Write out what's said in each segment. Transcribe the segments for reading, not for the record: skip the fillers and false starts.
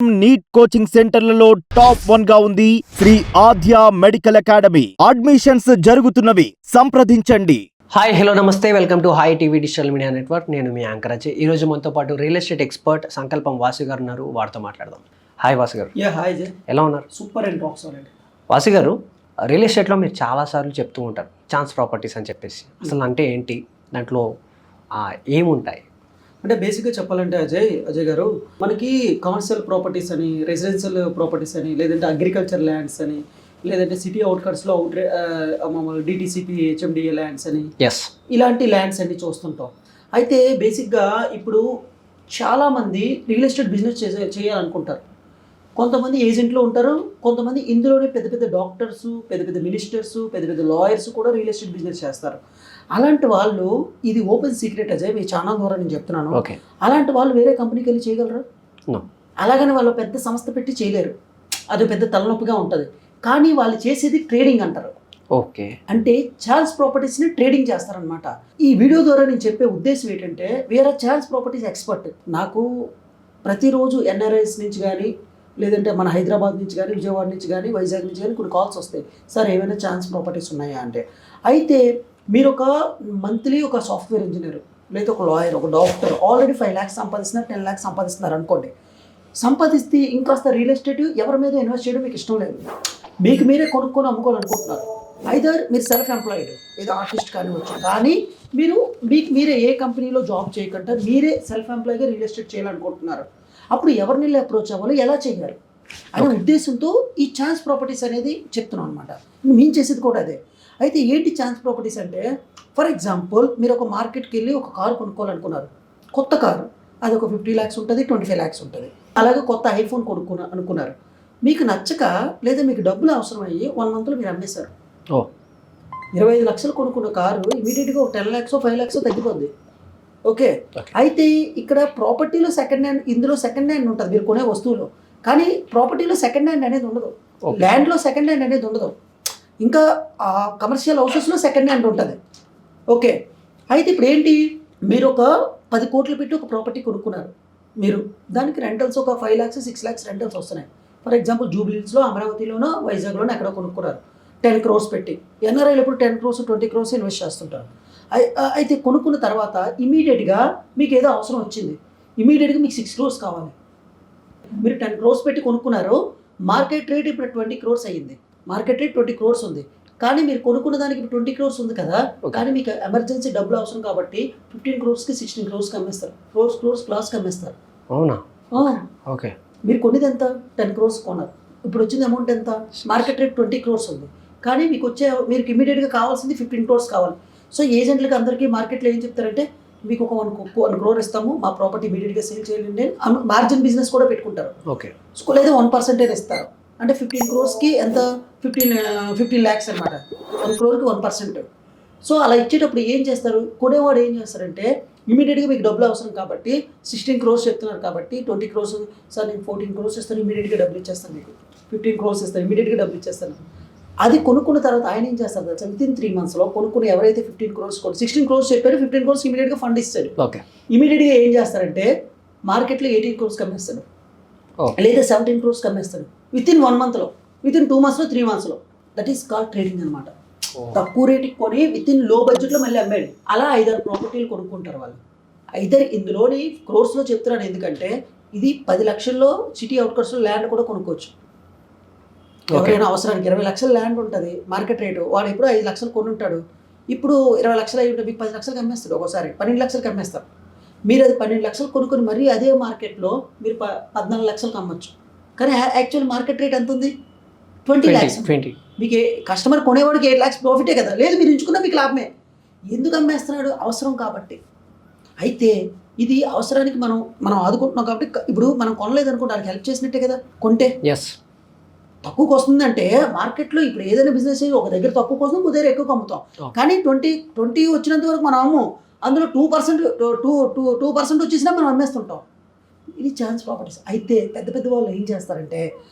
NEET coaching సెంటర్లలో top 1 గా ఉంది శ్రీ ఆద్య మెడికల్ అకాడమీ. అడ్మిషన్స్ జరుగుతున్నవి, సంప్రదించండి. హాయ్ హలో నమస్తే, welcome to hi TV digital media network. నేను మీ యాంకర్ అజయ్. ఈరోజు మనతో పాటు రియల్ ఎస్టేట్ ఎక్స్పర్ట్ సంకల్పం వాసు గారు ఉన్నారు. వారితో మాట్లాడదాం. హాయ్ వాసు గారు. హాయ్ జై, ఎలా ఉన్నారు? Super and rock solid. Vasu గారు, రియల్ ఎస్టేట్లో మీరు చాలాసార్లు చెప్తూ ఉంటారు ఛాన్స్ ప్రాపర్టీస్ అని చెప్పేసి. అసలు అంటే ఏంటి, దాంట్లో ఏముంటాయి? అంటే బేసిక్గా చెప్పాలంటే అజయ్ గారు, మనకి కమర్షియల్ ప్రాపర్టీస్ అని, రెసిడెన్షియల్ ప్రాపర్టీస్ అని, లేదంటే అగ్రికల్చర్ ల్యాండ్స్ అని, లేదంటే సిటీ అవుట్కట్స్లో మామూలు డిటీసీపీ హెచ్ఎండిఏ ల్యాండ్స్ అని, ఇలాంటి ల్యాండ్స్ అన్ని చూస్తుంటాం. అయితే బేసిక్గా ఇప్పుడు చాలామంది రియల్ ఎస్టేట్ బిజినెస్ చేయాలనుకుంటారు. కొంతమంది ఏజెంట్లు ఉంటారు, కొంతమంది ఇందులోనే పెద్ద పెద్ద డాక్టర్స్, పెద్ద పెద్ద మినిస్టర్స్, పెద్ద పెద్ద లాయర్స్ కూడా రియల్ ఎస్టేట్ బిజినెస్ చేస్తారు. అలాంటి వాళ్ళు, ఇది ఓపెన్ సీక్రెట్ అజయ్, మీ ఛానల్ ద్వారా నేను చెప్తున్నాను, అలాంటి వాళ్ళు వేరే కంపెనీకి వెళ్ళి చేయగలరా? అలాగని వాళ్ళు పెద్ద సంస్థ పెట్టి చేయలేరు, అది పెద్ద తలనొప్పిగా ఉంటుంది. కానీ వాళ్ళు చేసేది ట్రేడింగ్ అంటారు. ఓకే, అంటే ఛాన్స్ ప్రాపర్టీస్ని ట్రేడింగ్ చేస్తారనమాట. ఈ వీడియో ద్వారా నేను చెప్పే ఉద్దేశం ఏంటంటే, వేరే ఛాన్స్ ప్రాపర్టీస్ ఎక్స్పర్ట్ నాకు ప్రతిరోజు ఎన్ఆర్ఐస్ నుంచి కానీ, లేదంటే మన హైదరాబాద్ నుంచి కానీ, విజయవాడ నుంచి కానీ, వైజాగ్ నుంచి కానీ కొన్ని కాల్స్ వస్తాయి, సార్ ఏమైనా ఛాన్స్ ప్రాపర్టీస్ ఉన్నాయా అంటే. అయితే మీరు ఒక మంత్లీ ఒక సాఫ్ట్వేర్ ఇంజనీర్, లేదా ఒక లాయర్, ఒక డాక్టర్ ఆల్రెడీ 5 lakhs సంపాదిస్తున్నారు, 10 lakhs సంపాదిస్తున్నారు అనుకోండి. సంపాదిస్తే ఇంకాస్త రియల్ ఎస్టేట్ ఎవరి మీద ఇన్వెస్ట్ చేయడం మీకు ఇష్టం లేదు, మీకు మీరే కొనుక్కొని అమ్ముకోవాలనుకుంటున్నారు. ఐదర్ మీరు సెల్ఫ్ ఎంప్లాయిడ్, ఏదో ఆర్టిస్ట్ కానివచ్చు, కానీ మీరు మీకు మీరే ఏ కంపెనీలో జాబ్ చేయకుండా మీరే సెల్ఫ్ ఎంప్లాయ్గా రియల్ ఎస్టేట్ చేయాలనుకుంటున్నారు. అప్పుడు ఎవరిని అప్రోచ్ అవ్వాలి, ఎలా చేయాలి అనే ఉద్దేశంతో ఈ ఛాన్స్ ప్రాపర్టీస్ అనేది చెప్తున్నాం అనమాట. మేము చేసేది కూడా అదే. అయితే ఏంటి ఛాన్స్ ప్రాపర్టీస్ అంటే, ఫర్ ఎగ్జాంపుల్ మీరు ఒక మార్కెట్కి వెళ్ళి ఒక కారు కొనుక్కోవాలనుకున్నారు, కొత్త కారు, అది ఒక 50 lakhs ఉంటుంది, 25 lakhs ఉంటుంది. అలాగే కొత్త ఐఫోన్ అనుకున్నారు, మీకు నచ్చక లేదా మీకు డబ్బులు అవసరం అయ్యి 1 monthలో మీరు అమ్మేశారు. 25 లక్షలు కొనుక్కున్న కారు ఇమీడియట్గా ఒక 10 lakhs 5 lakhs తగ్గిపోద్ది. ఓకే, అయితే ఇక్కడ ప్రాపర్టీలో సెకండ్ హ్యాండ్, ఇందులో సెకండ్ హ్యాండ్ ఉంటుంది మీరు కొనే వస్తువులో, కానీ ప్రాపర్టీలో సెకండ్ హ్యాండ్ అనేది ఉండదు, ల్యాండ్లో సెకండ్ హ్యాండ్ అనేది ఉండదు, ఇంకా కమర్షియల్ హౌసెస్లో సెకండ్ హ్యాండ్ ఉంటుంది. ఓకే, అయితే ఇప్పుడు ఏంటి, మీరు ఒక 10 కోట్లు పెట్టి ఒక ప్రాపర్టీ కొనుక్కున్నారు, మీరు దానికి రెంటల్స్ ఒక 5 lakhs 6 lakhs రెంటల్స్ వస్తున్నాయి. ఫర్ ఎగ్జాంపుల్ జూబ్లీహిల్స్లో, అమరావతిలోనో, వైజాగ్లోనో ఎక్కడో కొనుక్కున్నారు 10 crores పెట్టి. ఎన్ఆర్ఐలు ఎప్పుడు 10 crores 20 crores ఇన్వెస్ట్ చేస్తుంటారు. అయితే కొనుక్కున్న తర్వాత ఇమీడియట్గా మీకు ఏదో అవసరం వచ్చింది, ఇమీడియట్గా మీకు 6 crores కావాలి. మీరు 10 crores పెట్టి కొనుక్కున్నారు, మార్కెట్ రేట్ ఇప్పుడు 20 crores అయ్యింది, మార్కెట్ రేట్ 20 crores ఉంది, కానీ మీరు కొనుక్కున్న దానికి ఇప్పుడు 20 crores ఉంది కదా, కానీ మీకు ఎమర్జెన్సీ డబ్బులు అవసరం కాబట్టి 15 crores-కి 16 crores అమ్మేస్తారు, 4 crores ప్లస్కి అమ్మేస్తారు. అవునా? ఓకే, మీరు కొనేది ఎంత? 10 crores కొన్నారు, ఇప్పుడు వచ్చింది అమౌంట్ ఎంత? మార్కెట్ రేట్ 20 crores ఉంది, కానీ మీకు మీకు ఇమీడియట్గా కావాల్సింది 15 crores కావాలి. సో ఏజెంట్లకి అందరికీ మార్కెట్లో ఏం చెప్తారంటే, మీకు ఒక 1 crore ఇస్తాము, మా ప్రాపర్టీ ఇమీడియట్గా సేల్ చేయండి. మార్జిన్ బిజినెస్ కూడా పెట్టుకుంటారు. ఓకే, లేదా 1% ఇస్తారు, అంటే 15 crores-కి ఎంత? 15 lakhs అనమాట. 1 crore-కి 1%. సో అలా ఇచ్చేటప్పుడు ఏం చేస్తారు, కొనేవాడు ఏం చేస్తారంటే, ఇమీడియట్గా మీకు డబ్బులు అవసరం కాబట్టి 16 crores చెప్తున్నారు కాబట్టి 20 crores, సార్ నేను 14 crores ఇస్తాను, ఇమీడియట్గా డబ్బులు ఇచ్చేస్తాను, మీకు 15 crores ఇస్తాను, ఇమీడియట్గా డబ్బులు ఇచ్చేస్తాను. అది కొనుక్కున్న తర్వాత ఆయన ఏం చేస్తారు తెలుసా, వితిన్ 3 monthsలో కొనుక్కుని ఎవరైతే 15 crores 16 crores చెప్పారో 15 crores ఇమీడియట్గా ఫండ్ ఇస్తాడు. ఓకే, ఇమీడియట్గా ఏం చేస్తారంటే మార్కెట్లో 18 crores అమ్మేస్తాడు, లేదా 17 crores అమ్మేస్తాడు, వితిన్ 1 monthలో, వితిన్ 2 monthsలో, 3 monthsలో. దట్ ఈస్ కాల్డ్ ట్రేడింగ్ అనమాట. తక్కువ రేటుకి కొని వితిన్ లో బడ్జెట్లో మళ్ళీ అమ్మాడు. అలా 5-6 ప్రాపర్టీలు కొనుక్కుంటారు వాళ్ళు. అయితే ఇందులోని క్రోర్స్లో చెప్తున్నాను, ఎందుకంటే ఇది 10 లక్షల్లో సిటీ అవుట్కట్స్లో ల్యాండ్ కూడా కొనుక్కోవచ్చు. ఎవరైనా అవసరానికి 20 లక్షల ల్యాండ్ ఉంటుంది మార్కెట్ రేటు, వాడు ఎప్పుడు 5 లక్షలు కొని ఉంటాడు, ఇప్పుడు 20 లక్షలు అయి ఉంటే మీకు 10 లక్షలకు అమ్మేస్తాడు, ఒకసారి 12 లక్షలకు అమ్మేస్తారు. మీరు అది 12 లక్షలు కొనుక్కొని మరీ అదే మార్కెట్లో మీరు 14 లక్షలకు అమ్మచ్చు. కానీ యాక్చువల్ మార్కెట్ రేట్ ఎంత ఉంది? 20 lakhs. మీకు కస్టమర్ కొనేవాడికి 8 lakhs ప్రాఫిటే కదా, లేదు మీరు ఎంచుకున్నా మీకు లాభమే. ఎందుకు అమ్మేస్తున్నాడు? అవసరం కాబట్టి. అయితే ఇది అవసరానికి మనం ఆదుకుంటున్నాం కాబట్టి, ఇప్పుడు మనం కొనలేదు అనుకుంటే దానికి హెల్ప్ చేసినట్టే కదా. కొంటే తక్కువకి వస్తుందంటే మార్కెట్లో ఇప్పుడు ఏదైనా బిజినెస్ ఒక దగ్గర తక్కువకి వస్తుంది, ఇంకో దగ్గర ఎక్కువ అమ్ముతాం. కానీ 20 వచ్చినంత వరకు మనం అమ్ము, అందులో 2% వచ్చేసినా మనం అమ్మేస్తుంటాం. ఇది ఛాన్స్ ప్రాపర్టీస్. అయితే పెద్ద పెద్ద వాళ్ళు ఏం చేస్తారంటే,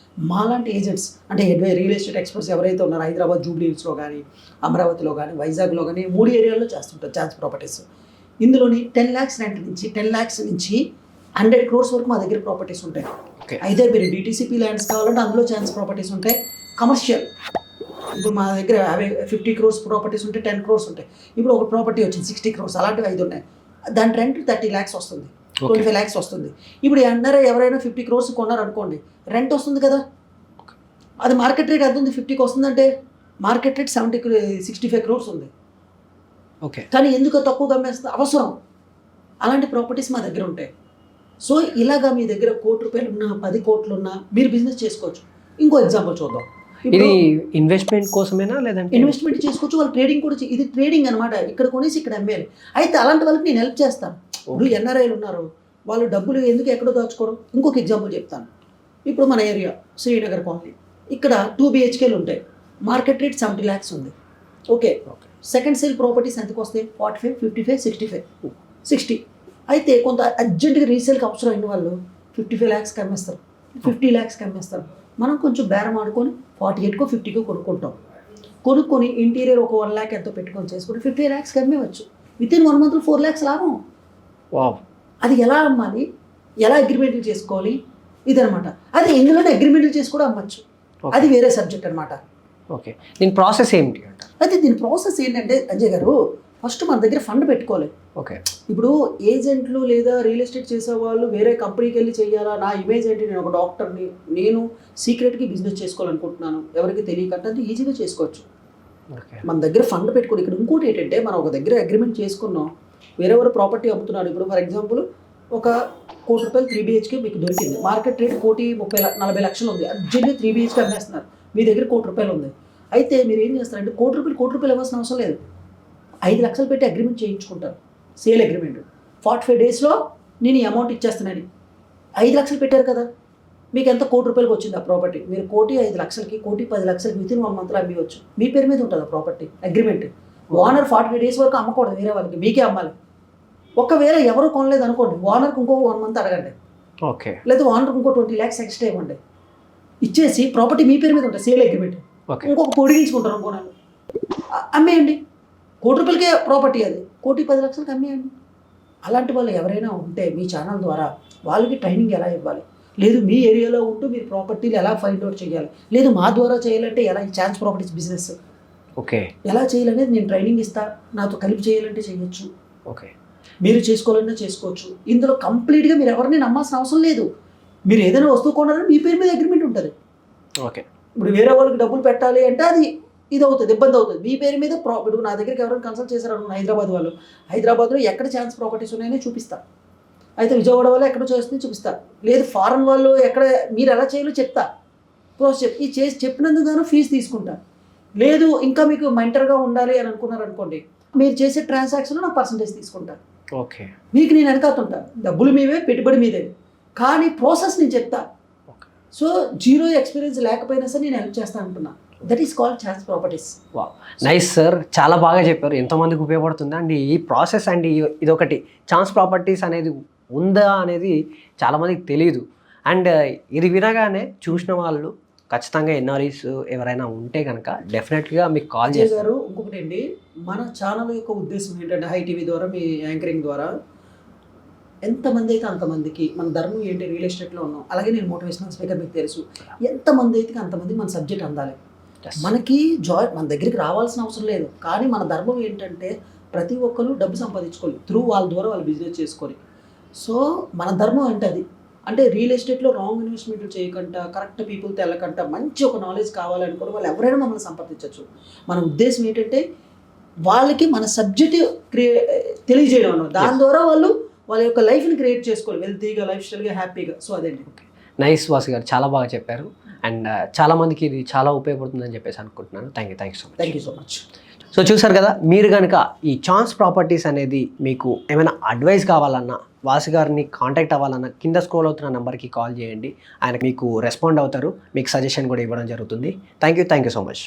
మాలాంటి ఏజెంట్స్ అంటే రియల్ ఎస్టేట్ ఎక్స్పర్ట్స్ ఎవరైతే ఉన్నారో, హైదరాబాద్ జూబ్లీహిల్స్లో కానీ, అమరావతిలో కానీ, వైజాగ్లో కానీ 3 ఏరియాల్లో చేస్తుంటారు ఛాన్స్ ప్రాపర్టీస్. ఇందులోని 10 lakhs రెంట్ నుంచి 10 lakhs నుంచి 100 crores వరకు మా దగ్గర ప్రాపర్టీస్ ఉంటాయి. Okay. అయితే మీరు డిటీసీపీ ల్యాండ్స్ కావాలంటే అందులో ఛాన్స్ ప్రాపర్టీస్ ఉంటాయి. కమర్షియల్ ఇప్పుడు మా దగ్గర 50 crores ప్రాపర్టీస్ ఉంటాయి, 10 crores ఉంటాయి. ఇప్పుడు ఒక ప్రాపర్టీ వచ్చింది 60 crores, అలాంటివి 5 ఉన్నాయి. దాని రెంట్ 30 lakhs వస్తుంది, 25 lakhs వస్తుంది. ఇప్పుడు అన్నారా ఎవరైనా 50 crores కొన్నారనుకోండి, రెంట్ వస్తుంది కదా. అది మార్కెట్ రేట్ ఎంత ఉంది, 50కి వస్తుందంటే మార్కెట్ రేట్ 65 crores ఉంది. ఓకే. కానీ ఎందుకు తక్కువగా అమ్మేస్తుంది, అవసరం. అలాంటి ప్రాపర్టీస్ మా దగ్గర ఉంటాయి. సో ఇలాగా మీ దగ్గర ₹1,00,00,000 ఉన్నా 10 కోట్లు ఉన్నా మీరు బిజినెస్ చేసుకోవచ్చు. ఇంకో ఎగ్జాంపుల్ చూద్దాం. ఇది ఇన్వెస్ట్మెంట్ కోసమేనా లేదంటే ఇన్వెస్ట్మెంట్ చేసుకోవచ్చు, వాళ్ళు ట్రేడింగ్ కూడా ఇది ట్రేడింగ్ అనమాట. ఇక్కడ కొనేసి ఇక్కడ అమ్మేయాలి. అయితే అలాంటి వాళ్ళకి నేను హెల్ప్ చేస్తాను. ఇప్పుడు ఎన్ఆర్ఐలు ఉన్నారు, వాళ్ళు డబ్బులు ఎందుకు ఎక్కడో దాచుకోవడం. ఇంకొక ఎగ్జాంపుల్ చెప్తాను. ఇప్పుడు మన ఏరియా శ్రీనగర్ కాలనీ, ఇక్కడ 2 BHKలు ఉంటాయి, మార్కెట్ రేట్ 70 lakhs ఉంది. ఓకే, సెకండ్ సేల్ ప్రాపర్టీస్ ఎంతకు వస్తాయి, 45, 55, 65, 60. అయితే కొంత అర్జెంటుగా రీసేల్కి అవసరం అయిన వాళ్ళు 55 lakhsకి అమ్మేస్తారు, 50 lakhsకి అమ్మేస్తారు. మనం కొంచెం బేరం ఆడుకొని 48కో 50కో కొనుక్కుంటాం. కొనుక్కొని ఇంటీరియర్ ఒక 1 lakh ఎంతో పెట్టుకొని చేసుకుంటే 50 lakhsకి అమ్మేవచ్చు. వితిన్ 1 month 4 lakhs లాభం. అది ఎలా అమ్మాలి, ఎలా అగ్రిమెంట్లు చేసుకోవాలి, ఇదనమాట. అది ఇందులోనే అగ్రిమెంట్లు చేసి కూడా అమ్మచ్చు. అది వేరే సబ్జెక్ట్ అనమాట. ఓకే, దీని ప్రాసెస్ ఏంటి అంటారు? అయితే దీని ప్రాసెస్ ఏంటంటే అజయ్ గారు, ఫస్ట్ మన దగ్గర ఫండ్ పెట్టుకోవాలి. ఓకే. ఇప్పుడు ఏజెంట్లు లేదా రియల్ ఎస్టేట్ చేసేవాళ్ళు వేరే కంపెనీకి వెళ్ళి చేయాలా, నా ఇమేజ్ ఏంటి, నేను ఒక డాక్టర్ని, నేను సీక్రెట్కి బిజినెస్ చేసుకోవాలనుకుంటున్నాను, ఎవరికి తెలియకంటే అంటే ఈజీగా చేసుకోవచ్చు. మన దగ్గర ఫండ్ పెట్టుకోవాలి. ఇక్కడ ఇంకోటి ఏంటంటే, మనం ఒక దగ్గర అగ్రిమెంట్ చేసుకున్నాం, వేరెవరు ప్రాపర్టీ అమ్ముతున్నాడు. ఇప్పుడు ఫర్ ఎగ్జాంపుల్ ఒక ₹1,00,00,000 3 BHK మీకు దొరికింది, మార్కెట్ రేట్ 1,40 లక్షలు ఉంది, అర్జెంట్గా 3 BHK అమ్మేస్తున్నారు, మీ దగ్గర ₹1,00,00,000 ఉంది. అయితే మీరు ఏం చేస్తారంటే ₹1,00,00,000 ఇవ్వాల్సిన అవసరం లేదు, 5 లక్షలు పెట్టి అగ్రిమెంట్ చేయించుకుంటారు, సేల్ అగ్రిమెంట్. 45 daysలో నేను ఈ అమౌంట్ ఇచ్చేస్తున్నాను. 5 లక్షలు పెట్టారు కదా, మీకు ఎంత ₹1,00,00,000 వచ్చింది ఆ ప్రాపర్టీ. మీరు 1,05,00,000కి 1,10,00,000కి వితిన్ 1 monthలో అమ్మవచ్చు. మీ పేరు మీద ఉంటుంది ఆ ప్రాపర్టీ అగ్రిమెంట్. ఓనర్ 45 days వరకు అమ్మకూడదు వేరే వాళ్ళకి, మీకే అమ్మాలి. ఒకవేళ ఎవరు కొనలేదు అనుకోండి, ఓనర్కి ఇంకో 1 month అడగండి. ఓకే. లేదా ఓనర్కి ఇంకో 20 lakhs ఎక్స్ట్రా ఇవ్వండి. ఇచ్చేసి ప్రాపర్టీ మీ పేరు మీద ఉంటుంది, సేల్ అగ్రిమెంట్. ఇంకొక పొడిగించుకుంటారు అనుకోనాలి, అమ్మేయండి. ₹1,00,00,000కే ప్రాపర్టీ, అది 1,10,00,000కి అమ్మేయండి. అలాంటి వాళ్ళు ఎవరైనా ఉంటే మీ ఛానల్ ద్వారా వాళ్ళకి ట్రైనింగ్ ఎలా ఇవ్వాలి, లేదు మీ ఏరియాలో ఉంటూ మీరు ప్రాపర్టీలు ఎలా ఫైండ్ అవుట్ చేయాలి, లేదు మా ద్వారా చేయాలంటే ఎలా, ఈ ఛాన్స్ ప్రాపర్టీస్ బిజినెస్ ఓకే ఎలా చేయాలనేది నేను ట్రైనింగ్ ఇస్తా. నాతో కలిపి చేయాలంటే చేయొచ్చు, ఓకే. మీరు చేసుకోవాలన్నా చేసుకోవచ్చు. ఇందులో కంప్లీట్గా మీరు ఎవరిని నమ్మాల్సిన అవసరం లేదు. మీరు ఏదైనా వస్తువు కొనాలని మీ పేరు మీద అగ్రిమెంట్ ఉంటుంది. ఓకే. ఇప్పుడు వేరే వాళ్ళకి డబ్బులు పెట్టాలి అంటే అది ఇది అవుతుంది, ఇబ్బంది అవుతుంది. మీ పేరు మీద ఇప్పుడు నా దగ్గరికి ఎవరైనా కన్సల్ట్ చేశారు హైదరాబాద్ వాళ్ళు, హైదరాబాద్లో ఎక్కడ ఛాన్స్ ప్రాపర్టీస్ ఉన్నాయని చూపిస్తా. అయితే విజయవాడ వాళ్ళు ఎక్కడ చేస్తుంది చూపిస్తా. లేదు ఫారెన్ వాళ్ళు ఎక్కడ మీరు ఎలా చేయాలో చెప్తా, ప్రాసెస్ ఈ చేసి చెప్పినందుకు గాను ఫీజు తీసుకుంటా. లేదు ఇంకా మీకు మెంటర్గా ఉండాలి అని అనుకున్నారనుకోండి, మీరు చేసే ట్రాన్సాక్షన్లో నా పర్సంటేజ్ తీసుకుంటా. ఓకే. మీకు నేను వెనకాతుంటా, డబ్బులు మీవే, పెట్టుబడి మీదే, కానీ ప్రాసెస్ నేను చెప్తా. సో జీరో ఎక్స్పీరియన్స్ లేకపోయినా సరే నేను హెల్ప్ చేస్తా అంటున్నా. That is called chance properties. Wow, nice sir, చాలా బాగా చెప్పారు, ఎంతోమందికి ఉపయోగపడుతుంది అండ్ ఈ ప్రాసెస్ అండ్ ఇదొకటి ఛాన్స్ ప్రాపర్టీస్ అనేది ఉందా అనేది చాలామందికి తెలియదు. అండ్ ఇది వినగానే చూసిన వాళ్ళు ఖచ్చితంగా ఎన్ఆర్ఈస్ ఎవరైనా ఉంటే కనుక డెఫినెట్గా మీకు కాల్ చేస్తారు. ఇంకొకటి అండి, మన ఛానల్ యొక్క ఉద్దేశం ఏంటంటే హై టీవీ ద్వారా మీ యాంకరింగ్ ద్వారా ఎంతమంది అయితే అంతమందికి మన ధర్మం ఏంటి, రియల్ ఎస్టేట్లో ఉన్నాం, అలాగే నేను మోటివేషనల్ స్పీకర్, మీకు తెలుసు, ఎంతమంది అయితే అంతమంది మన సబ్జెక్ట్ అందాలి. మనకి మన దగ్గరికి రావాల్సిన అవసరం లేదు, కానీ మన ధర్మం ఏంటంటే ప్రతి ఒక్కరు డబ్బు సంపాదించుకోవాలి, త్రూ వాళ్ళ ద్వారా వాళ్ళు బిజినెస్ చేసుకొని. సో మన ధర్మం ఏంటది అంటే రియల్ ఎస్టేట్లో రాంగ్ ఇన్వెస్ట్మెంట్లు చేయకుండా, కరెక్ట్ పీపుల్తో వెళ్ళకుండా, మంచి ఒక నాలెడ్జ్ కావాలనుకుని వాళ్ళు ఎవరైనా మమ్మల్ని సంప్రదించవచ్చు. మన ఉద్దేశం ఏంటంటే వాళ్ళకి మన సబ్జెక్ట్ తెలియజేయడం అన్నమాట. దాని ద్వారా వాళ్ళు వాళ్ళ యొక్క లైఫ్ని క్రియేట్ చేసుకోవాలి, వెల్తీగా, లైఫ్ స్టైల్గా, హ్యాపీగా. సో అదేంటి. నైస్ వాసు గారు, చాలా బాగా చెప్పారు అండ్ చాలామందికి ఇది చాలా ఉపయోగపడుతుందని చెప్పేసి అనుకుంటున్నాను. Thank you so much. So చూసారు కదా, మీరు కనుక ఈ ఛాన్స్ ప్రాపర్టీస్ అనేది మీకు ఏమైనా అడ్వైస్ కావాలన్నా, వాసు గారిని కాంటాక్ట్ అవ్వాలన్నా కింద స్క్రోల్ అవుతున్న నెంబర్కి కాల్ చేయండి, ఆయన మీకు రెస్పాండ్ అవుతారు, మీకు సజెషన్ కూడా ఇవ్వడం జరుగుతుంది. Thank you so much.